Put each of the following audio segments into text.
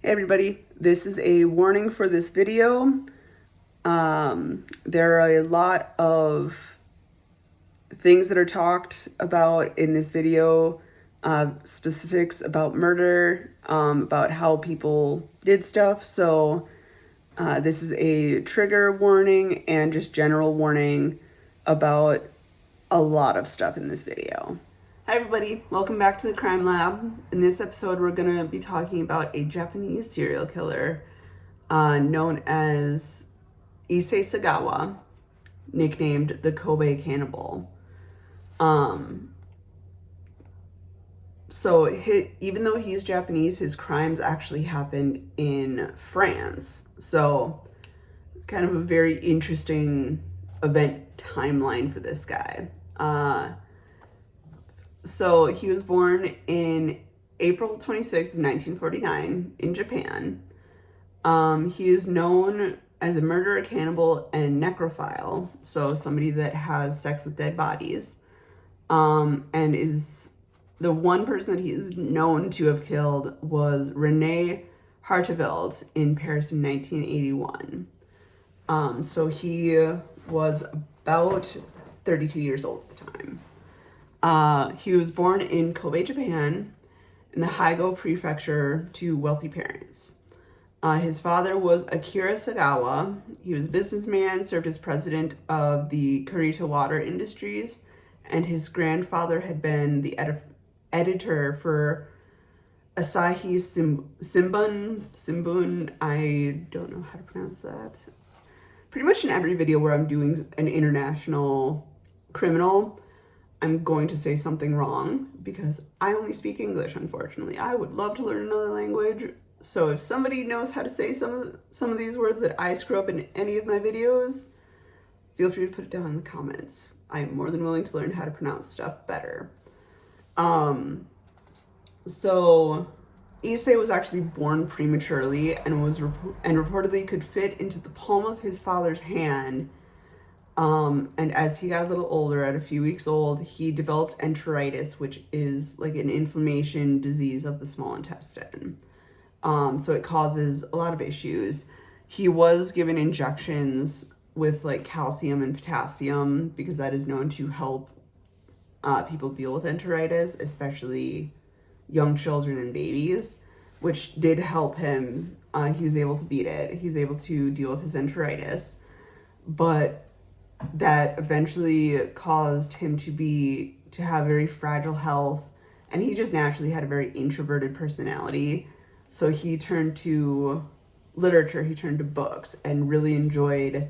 Hey everybody, this is a warning for this video. There are a lot of things that are talked about in this video, specifics about murder, about how people did stuff. So this is a trigger warning and just general warning about a lot of stuff in this video. Hi everybody, welcome back to the Crime Lab. In this episode we're going to be talking about a Japanese serial killer known as Issei Sagawa, nicknamed the Kobe Cannibal. Even though he's Japanese, his crimes actually happened in France. So kind of a very interesting event timeline for this guy. So he was born in April 26th of 1949 in Japan. He is known as a murderer, cannibal, and necrophile, so somebody that has sex with dead bodies, and is the one person that he is known to have killed was Renee Hartevelt in Paris in 1981. So he was about 32 years old at the time. He was born in Kobe, Japan, in the Hygo prefecture to wealthy parents. His father was Akira Sagawa. He was a businessman, served as president of the Kurita Water Industries, and his grandfather had been the editor for Asahi Shimbun. I don't know how to pronounce that. Pretty much in every video where I'm doing an international criminal, I'm going to say something wrong because I only speak English, unfortunately. I would love to learn another language. So if somebody knows how to say some of these words that I screw up in any of my videos, feel free to put it down in the comments. I am more than willing to learn how to pronounce stuff better. So Issei was actually born prematurely and reportedly could fit into the palm of his father's hand. And as he got a little older, at a few weeks old, he developed enteritis, which is like an inflammation disease of the small intestine. So it causes a lot of issues. He was given injections with like calcium and potassium because that is known to help people deal with enteritis, especially young children and babies, which did help him. He was able to beat it. He was able to deal with his enteritis, but that eventually caused him to have very fragile health, and he just naturally had a very introverted personality. So he turned to literature, he turned to books, and really enjoyed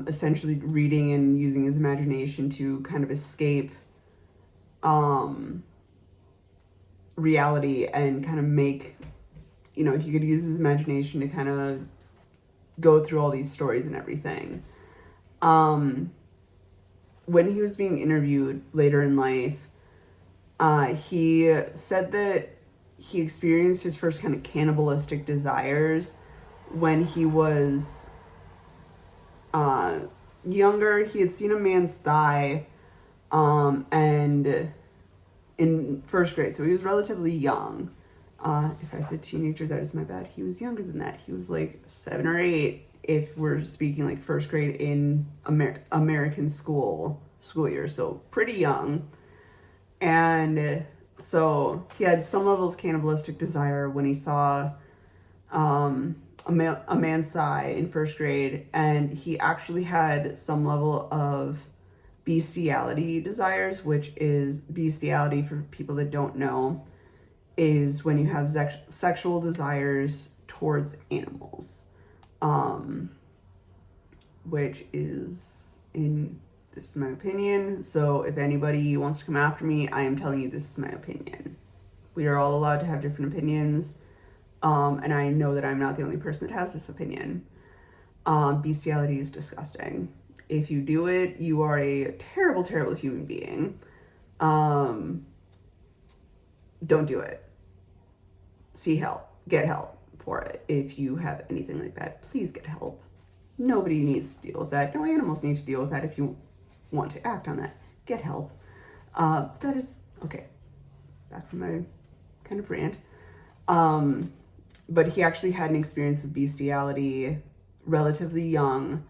essentially reading and using his imagination to kind of escape reality and kind of make, he could use his imagination to kind of go through all these stories and everything. When he was being interviewed later in life, he said that he experienced his first kind of cannibalistic desires when he was younger. He had seen a man's thigh and in first grade, so he was relatively young. If I said teenager, that is my bad. He was younger than that. He was like 7 or 8 if we're speaking like first grade in American school year, so pretty young. And so he had some level of cannibalistic desire when he saw a man's thigh in first grade, and he actually had some level of bestiality desires, which is bestiality, for people that don't know, is when you have sexual desires towards animals, which is this is my opinion. So if anybody wants to come after me, I am telling you this is my opinion. We are all allowed to have different opinions, and I know that I'm not the only person that has this opinion. Bestiality is disgusting. If you do it, you are a terrible, terrible human being. Don't do it. Seek help. Get help for it. If you have anything like that, please get help. Nobody needs to deal with that. No animals need to deal with that. If you want to act on that, get help. That is, okay, back to my kind of rant. but he actually had an experience with bestiality relatively young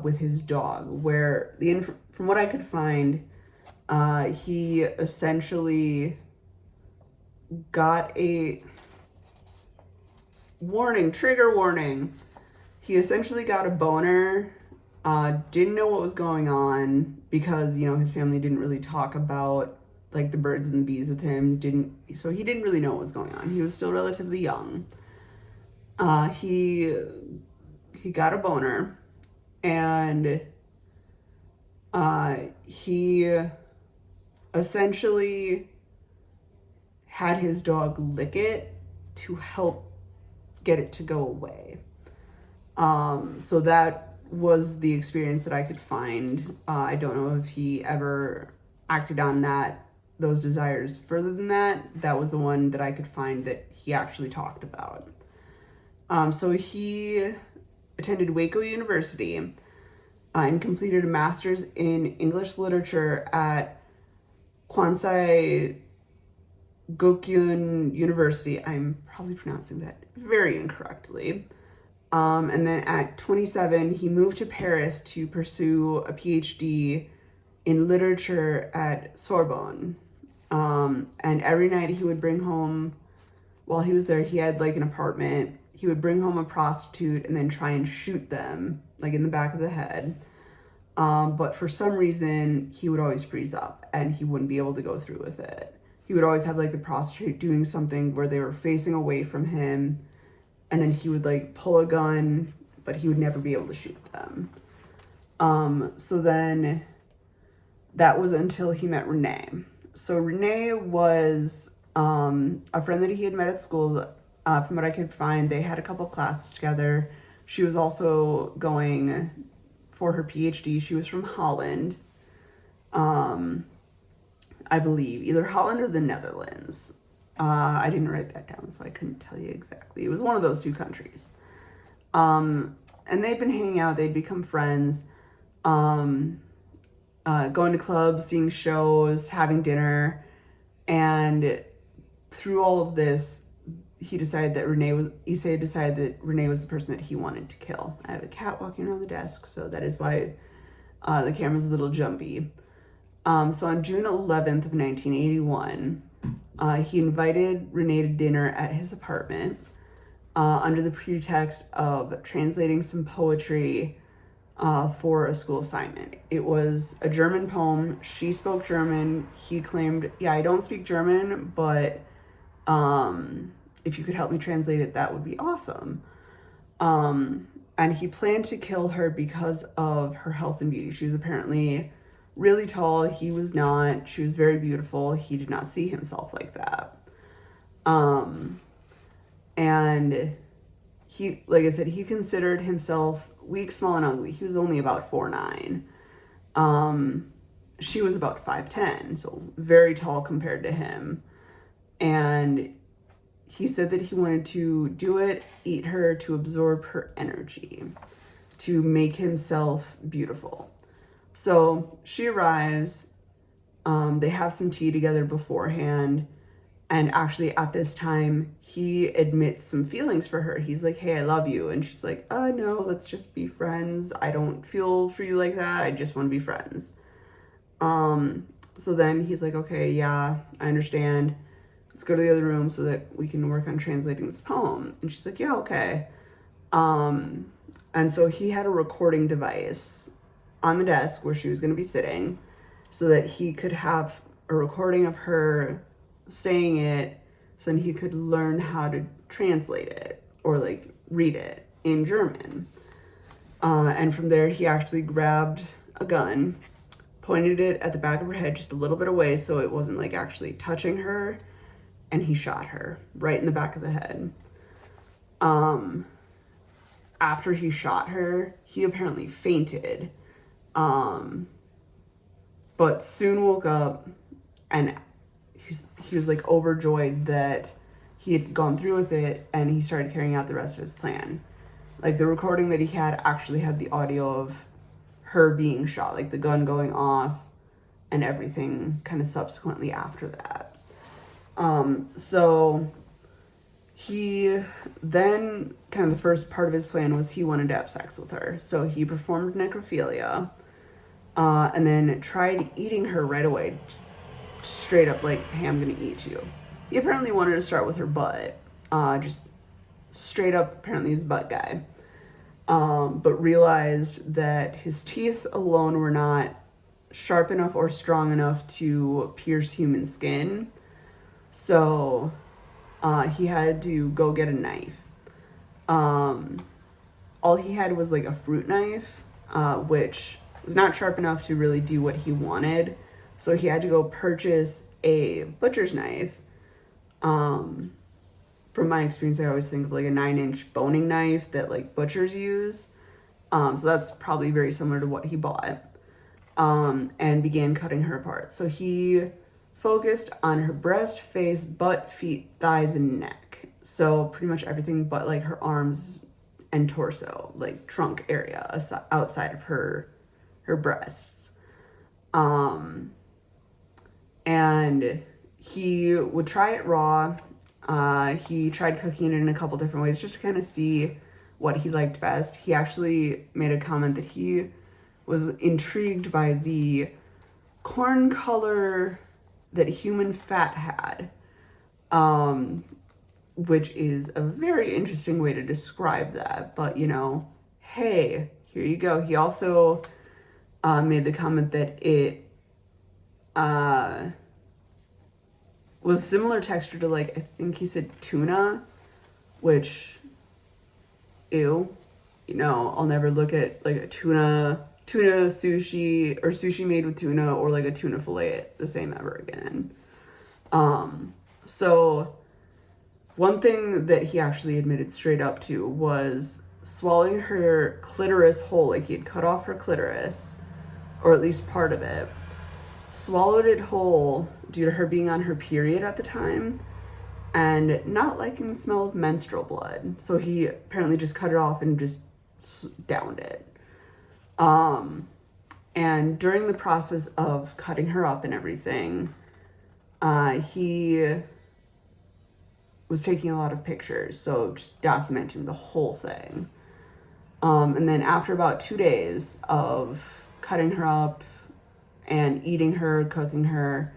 with his dog, where from what I could find, he essentially got a trigger warning. He essentially got a boner, didn't know what was going on because, his family didn't really talk about like the birds and the bees with him, so he didn't really know what was going on. He was still relatively young. He got a boner, and he essentially had his dog lick it to help get it to go away. So that was the experience that I could find. I don't know if he ever acted on those desires further than that. That was the one that I could find that he actually talked about. So he attended Waco University and completed a master's in English literature at Kwansei Gokyun University. I'm probably pronouncing that very incorrectly. And then at 27, he moved to Paris to pursue a PhD in literature at Sorbonne. And every night he would bring home, while he was there, he had like an apartment. He would bring home a prostitute and then try and shoot them, like in the back of the head. But for some reason, he would always freeze up and he wouldn't be able to go through with it. He would always have like the prostitute doing something where they were facing away from him, and then he would like pull a gun, but he would never be able to shoot them. So then that was until he met Renee. So Renee was a friend that he had met at school. From what I could find, they had a couple classes together. She was also going for her PhD. She was from Holland, I believe, either Holland or the Netherlands. I didn't write that down, so I couldn't tell you exactly. It was one of those two countries. And they'd been hanging out. They'd become friends, going to clubs, seeing shows, having dinner. And through all of this, Issei decided that Renee was the person that he wanted to kill. I have a cat walking around the desk, so that is why the camera's a little jumpy. So on June 11th of 1981, he invited Renee to dinner at his apartment under the pretext of translating some poetry for a school assignment. It was a German poem. She spoke German. He claimed, I don't speak German, but if you could help me translate it, that would be awesome. And he planned to kill her because of her health and beauty. She was apparently really tall. He was not. She was very beautiful. He did not see himself like that. And he, like I said, he considered himself weak, small, and ugly. He was only about 4'9". She was about 5'10", so very tall compared to him. And he said that he wanted to do it, eat her, to absorb her energy, to make himself beautiful. So she arrives, they have some tea together beforehand, and actually at this time, he admits some feelings for her. He's like, hey, I love you. And she's like, no, let's just be friends. I don't feel for you like that. I just want to be friends. So then he's like, okay, yeah, I understand. Let's go to the other room so that we can work on translating this poem. And she's like, yeah, okay. And so he had a recording device on the desk where she was going to be sitting so that he could have a recording of her saying it, so then he could learn how to translate it or like read it in German. And from there, he actually grabbed a gun, pointed it at the back of her head just a little bit away so it wasn't like actually touching her, and he shot her right in the back of the head. After he shot her, he apparently fainted, but soon woke up, and he was like overjoyed that he had gone through with it, and he started carrying out the rest of his plan. Like the recording that he had actually had the audio of her being shot, like the gun going off and everything kind of subsequently after that. So He then, kind of the first part of his plan was he wanted to have sex with her. So he performed necrophilia, and then tried eating her right away. Just straight up like, hey, I'm gonna eat you. He apparently wanted to start with her butt. Just straight up, apparently his butt guy. But realized that his teeth alone were not sharp enough or strong enough to pierce human skin. So he had to go get a knife. All he had was like a fruit knife, which was not sharp enough to really do what he wanted. So he had to go purchase a butcher's knife. From my experience, I always think of like a 9-inch boning knife that like butchers use. So that's probably very similar to what he bought. And began cutting her apart. So he focused on her breast, face, butt, feet, thighs, and neck. So pretty much everything but like her arms and torso, like trunk area outside of her breasts. And he would try it raw. He tried cooking it in a couple different ways just to kind of see what he liked best. He actually made a comment that he was intrigued by the corn color that human fat had, which is a very interesting way to describe that. But, you know, hey, here you go. He also made the comment that it was similar texture to, like, I think he said tuna, which, ew, you know, I'll never look at like a tuna sushi or sushi made with tuna or like a tuna fillet the same ever again. So one thing that he actually admitted straight up to was swallowing her clitoris whole. Like he had cut off her clitoris, or at least part of it, swallowed it whole due to her being on her period at the time and not liking the smell of menstrual blood. So he apparently just cut it off and just downed it. And during the process of cutting her up and everything, he was taking a lot of pictures, so just documenting the whole thing. And then after about 2 days of cutting her up and eating her, cooking her,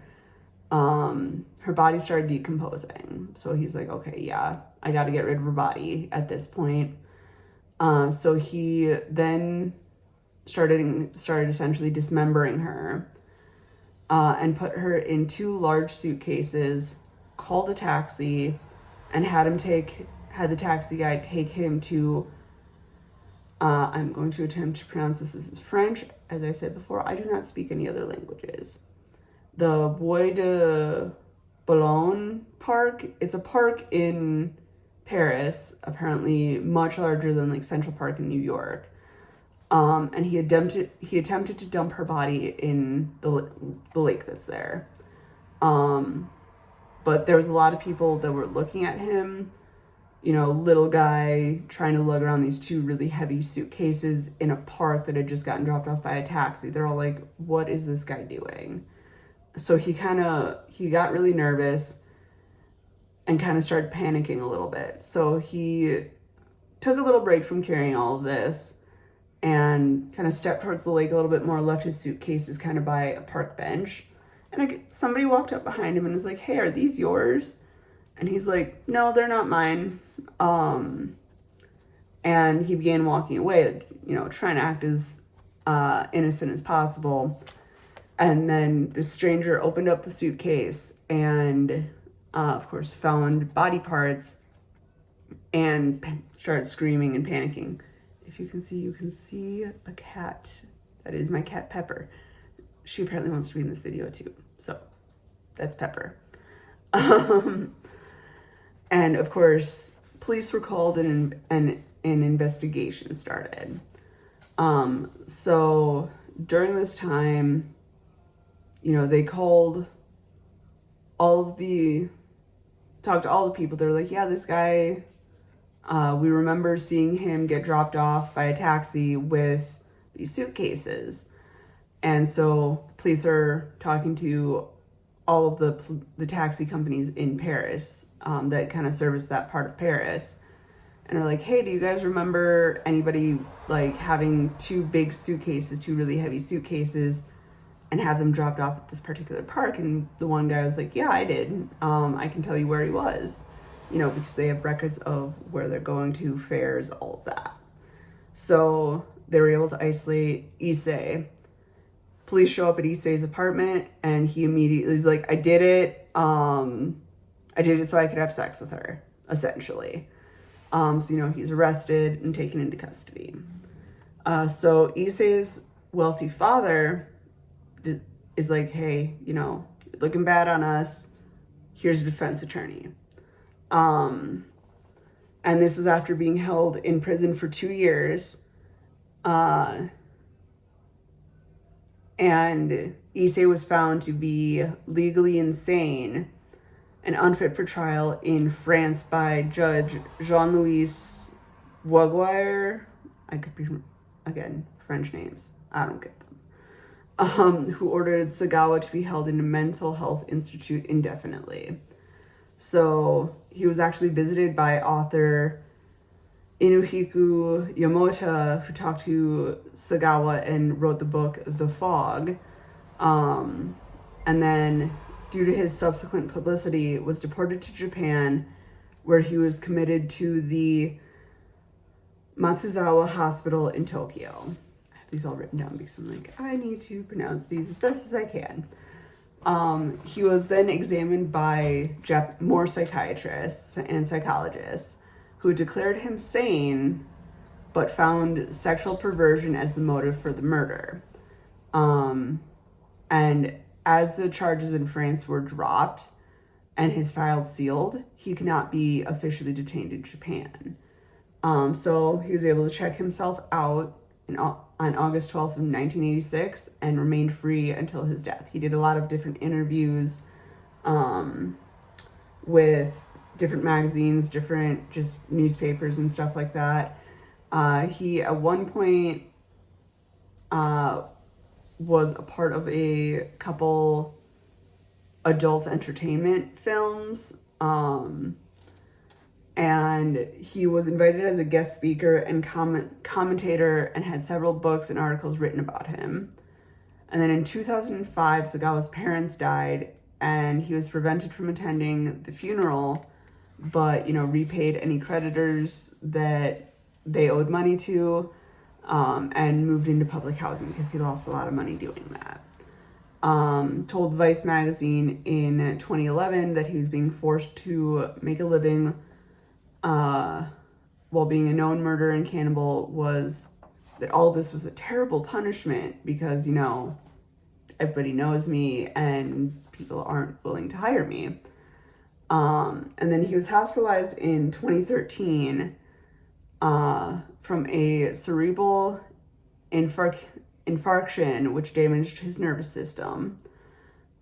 her body started decomposing. So he's like, okay, yeah, I got to get rid of her body at this point. So he then started essentially dismembering her, and put her in 2 large suitcases, called a taxi, and had the taxi guy take him to, I'm going to attempt to pronounce this. This is French. As I said before, I do not speak any other languages. The Bois de Boulogne Park. It's a park in Paris, apparently much larger than like Central Park in New York. And he attempted to dump her body in the lake that's there. But there was a lot of people that were looking at him, you know, little guy trying to lug around these 2 really heavy suitcases in a park that had just gotten dropped off by a taxi. They're all like, what is this guy doing? So he got really nervous and kind of started panicking a little bit. So he took a little break from carrying all of this and kind of stepped towards the lake a little bit more, left his suitcases kind of by a park bench. And somebody walked up behind him and was like, hey, are these yours? And he's like, no, they're not mine. And he began walking away, you know, trying to act as innocent as possible. And then the stranger opened up the suitcase and, of course, found body parts and started screaming and panicking. If you can see a cat. That is my cat, Pepper. She apparently wants to be in this video too. So that's Pepper. And of course, police were called and an investigation started. So during this time, you know, they talked to all the people. They were like, yeah, this guy, we remember seeing him get dropped off by a taxi with these suitcases. And so police are talking to all of the taxi companies in Paris that kind of service that part of Paris, and are like, hey, do you guys remember anybody like having two really heavy suitcases, and have them dropped off at this particular park? And the one guy was like, yeah, I did. I can tell you where he was, because they have records of where they're going to, fairs, all of that. So they were able to isolate Issei. Police show up at Issei's apartment, and he immediately is like, I did it. I did it so I could have sex with her, essentially. So, he's arrested and taken into custody. So Issei's wealthy father is like, hey, you're looking bad on us. Here's a defense attorney. And this is after being held in prison for 2 years. And Issei was found to be legally insane and unfit for trial in France by Judge Jean-Louis Waguier. I could be, again, French names. I don't get them. Who ordered Sagawa to be held in a mental health institute indefinitely. So he was actually visited by author Inuhiku Yamota, who talked to Sagawa and wrote the book The Fog. And then, due to his subsequent publicity, was deported to Japan, where he was committed to the Matsuzawa Hospital in Tokyo. I have these all written down because I'm like, I need to pronounce these as best as I can. He was then examined by more psychiatrists and psychologists who declared him sane, but found sexual perversion as the motive for the murder. And as the charges in France were dropped and his file sealed, he could not be officially detained in Japan. So he was able to check himself out on August 12th of 1986 and remained free until his death. He did a lot of different interviews with different magazines, different just newspapers and stuff like that. He at one point was a part of a couple adult entertainment films. And he was invited as a guest speaker and commentator and had several books and articles written about him. And then in 2005, Sagawa's parents died, and he was prevented from attending the funeral, but, repaid any creditors that they owed money to, and moved into public housing because he lost a lot of money doing that. Told Vice magazine in 2011 that he was being forced to make a living while being a known murderer and cannibal, was that all this was a terrible punishment because, everybody knows me and people aren't willing to hire me. And then he was hospitalized in 2013 from a cerebral infarction, which damaged his nervous system,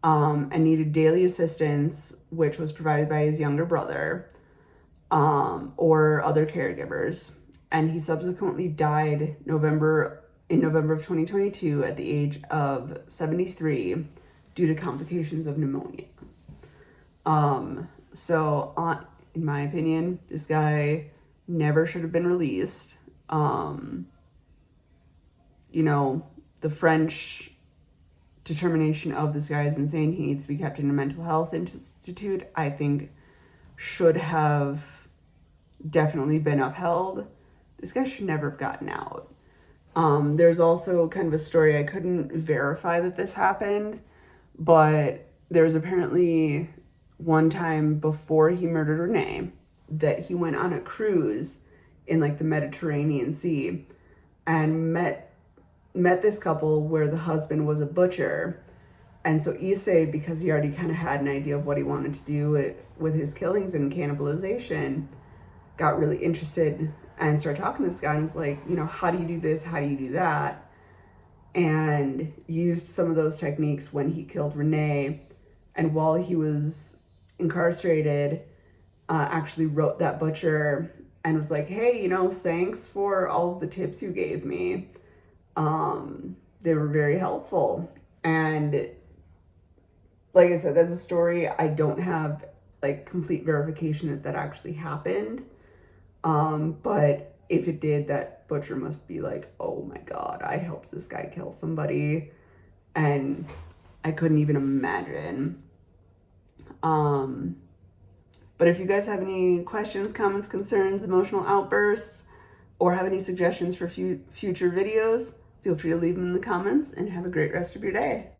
and needed daily assistance, which was provided by his younger brother or other caregivers. And he subsequently died in November of 2022 at the age of 73 due to complications of pneumonia. So, in my opinion, this guy never should have been released. The French determination of this guy is insane. He needs to be kept in a mental health institute, I think, should have definitely been upheld. This guy should never have gotten out. There's also kind of a story, I couldn't verify that this happened, but there was apparently one time before he murdered Renee that he went on a cruise in the Mediterranean Sea and met this couple where the husband was a butcher. And so Issei, because he already kind of had an idea of what he wanted to do with his killings and cannibalization, got really interested and started talking to this guy and was like, how do you do this? How do you do that? And used some of those techniques when he killed Renee. And while he was incarcerated, actually wrote that butcher and was like, hey, thanks for all of the tips you gave me. They were very helpful. And like I said, that's a story. I don't have like complete verification that that actually happened. But if it did, that butcher must be like, oh my God, I helped this guy kill somebody. And I couldn't even imagine. But if you guys have any questions, comments, concerns, emotional outbursts, or have any suggestions for future videos, feel free to leave them in the comments, and have a great rest of your day.